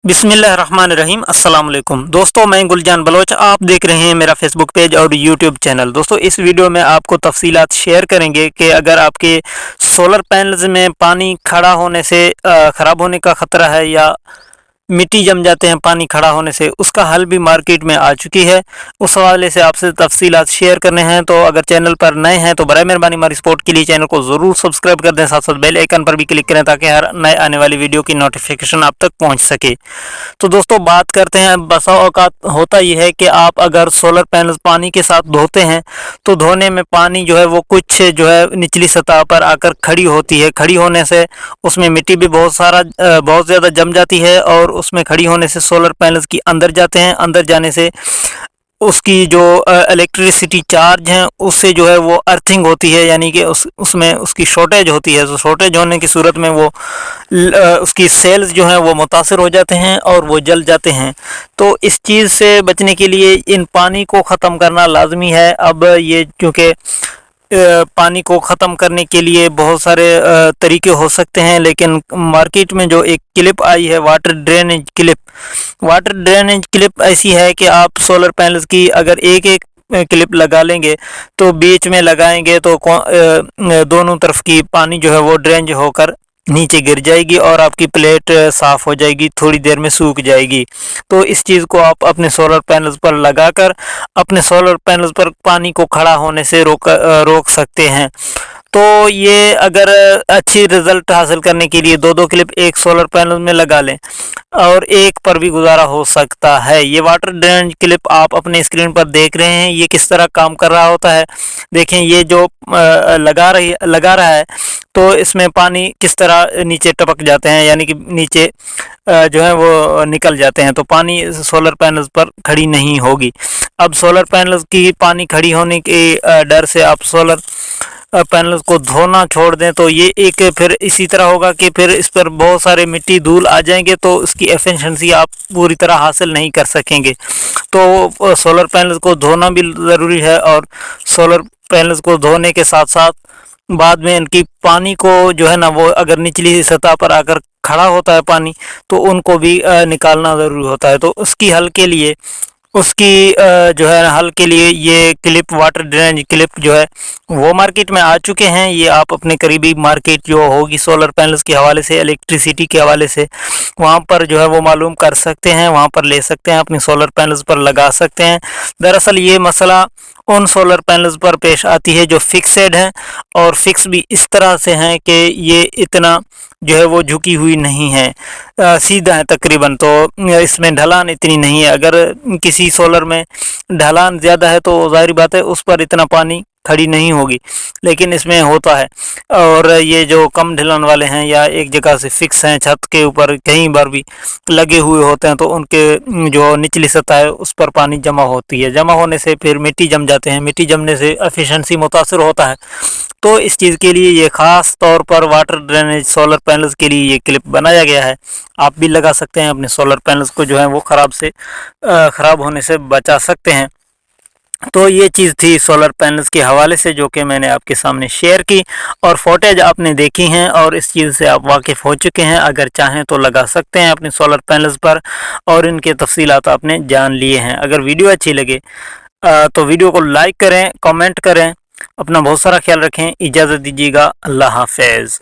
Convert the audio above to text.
बिस्मिल्लाहिर्रहमानिर्रहीम अस्सलाम वालेकुम दोस्तों, मैं गुलजान बलोच। आप देख रहे हैं मेरा फेसबुक पेज और यूट्यूब चैनल। दोस्तों, इस वीडियो में आपको तफसीलात शेयर करेंगे कि अगर आपके सोलर पैनल्स में पानी खड़ा होने से ख़राब होने का ख़तरा है या मिट्टी जम जाते हैं पानी खड़ा होने से, उसका हल भी मार्केट में आ चुकी है। उस हवाले से आपसे तफसीलात शेयर करने हैं। तो अगर चैनल पर नए हैं तो बराए मेहरबानी हमारी सपोर्ट के लिए चैनल को ज़रूर सब्सक्राइब कर दें, साथ साथ बेल आइकन पर भी क्लिक करें ताकि हर नए आने वाली वीडियो की नोटिफिकेशन आप तक पहुंच सके। तो दोस्तों, बात करते हैं। बसा औकात होता यह है कि आप अगर सोलर पैनल पानी के साथ धोते हैं तो धोने में पानी जो है वो कुछ जो है निचली सतह पर आकर खड़ी होती है। खड़ी होने से उसमें मिट्टी भी बहुत ज़्यादा जम जाती है और उसमें खड़ी होने से सोलर पैनल्स की अंदर जाते हैं। अंदर जाने से उसकी जो इलेक्ट्रिसिटी चार्ज है उससे जो है वो अर्थिंग होती है, यानी कि उसमें उसकी शॉर्टेज होती है। तो शॉर्टेज होने की सूरत में वो उसकी सेल्स जो हैं वो मुतासर हो जाते हैं और वो जल जाते हैं। तो इस चीज़ से बचने के लिए इन पानी को ख़त्म करना लाजमी है। अब ये क्योंकि पानी को ख़त्म करने के लिए बहुत सारे तरीके हो सकते हैं, लेकिन मार्केट में जो एक क्लिप आई है वाटर ड्रेनेज क्लिप ऐसी है कि आप सोलर पैनल्स की अगर एक एक क्लिप लगा लेंगे तो बीच में लगाएंगे तो दोनों तरफ की पानी जो है वो ड्रेन होकर नीचे गिर जाएगी और आपकी प्लेट साफ़ हो जाएगी, थोड़ी देर में सूख जाएगी। तो इस चीज़ को आप अपने सोलर पैनल्स पर लगाकर अपने सोलर पैनल्स पर पानी को खड़ा होने से रोक सकते हैं। तो ये अगर अच्छी रिज़ल्ट हासिल करने के लिए दो क्लिप एक सोलर पैनल में लगा लें और एक पर भी गुजारा हो सकता है। ये वाटर ड्रेन क्लिप आप अपने स्क्रीन पर देख रहे हैं, ये किस तरह काम कर रहा होता है। देखें, ये जो लगा रहा है तो इसमें पानी किस तरह नीचे टपक जाते हैं, यानी कि नीचे जो है वो निकल जाते हैं। तो पानी सोलर पैनल्स पर खड़ी नहीं होगी। अब सोलर पैनल्स की पानी खड़ी होने के डर से आप सोलर पैनल्स को धोना छोड़ दें तो ये एक फिर इसी तरह होगा कि फिर इस पर बहुत सारे मिट्टी धूल आ जाएंगे तो उसकी एफिशिएंसी आप पूरी तरह हासिल नहीं कर सकेंगे। तो सोलर पैनल्स को धोना भी ज़रूरी है और सोलर पैनल्स को धोने के साथ साथ बाद में इनकी पानी को जो है ना वो अगर निचली सतह पर आकर खड़ा होता है पानी तो उनको भी निकालना ज़रूरी होता है। तो उसकी जो है हल के लिए ये क्लिप वाटर ड्रेनेज क्लिप जो है वो मार्केट में आ चुके हैं। ये आप अपने करीबी मार्केट जो होगी सोलर पैनल्स के हवाले से, इलेक्ट्रिसिटी के हवाले से, वहाँ पर जो है वो मालूम कर सकते हैं, वहाँ पर ले सकते हैं, अपने सोलर पैनल्स पर लगा सकते हैं। दरअसल ये मसला उन सोलर पैनल्स पर पेश आती है जो फिक्सेड हैं और फिक्स भी इस तरह से हैं कि ये इतना जो है वो झुकी हुई नहीं है, सीधा है तकरीबन। तो इसमें ढलान इतनी नहीं है। अगर किसी सोलर में ढलान ज़्यादा है तो जाहिर बात है उस पर इतना पानी खड़ी नहीं होगी, लेकिन इसमें होता है। और ये जो कम ढलान वाले हैं या एक जगह से फिक्स हैं, छत के ऊपर कहीं बार भी लगे हुए होते हैं, तो उनके जो निचली सतह है उस पर पानी जमा होती है। जमा होने से फिर मिट्टी जम जाते हैं, मिट्टी जमने से एफिशिएंसी मुतासर होता है। तो इस चीज़ के लिए ये ख़ास तौर पर वाटर ड्रेनेज सोलर पैनल्स के लिए ये क्लिप बनाया गया है। आप भी लगा सकते हैं, अपने सोलर पैनल्स को जो है वो ख़राब होने से बचा सकते हैं। तो ये चीज़ थी सोलर पैनल्स के हवाले से जो कि मैंने आपके सामने शेयर की और फुटेज आपने देखी हैं और इस चीज़ से आप वाकिफ़ हो चुके हैं। अगर चाहें तो लगा सकते हैं अपने सोलर पैनल्स पर और इनके तफसीलात आपने जान लिए हैं। अगर वीडियो अच्छी लगे तो वीडियो को लाइक करें, कमेंट करें। अपना बहुत सारा ख्याल रखें। इजाज़त दीजिएगा। अल्लाह हाफ़िज़।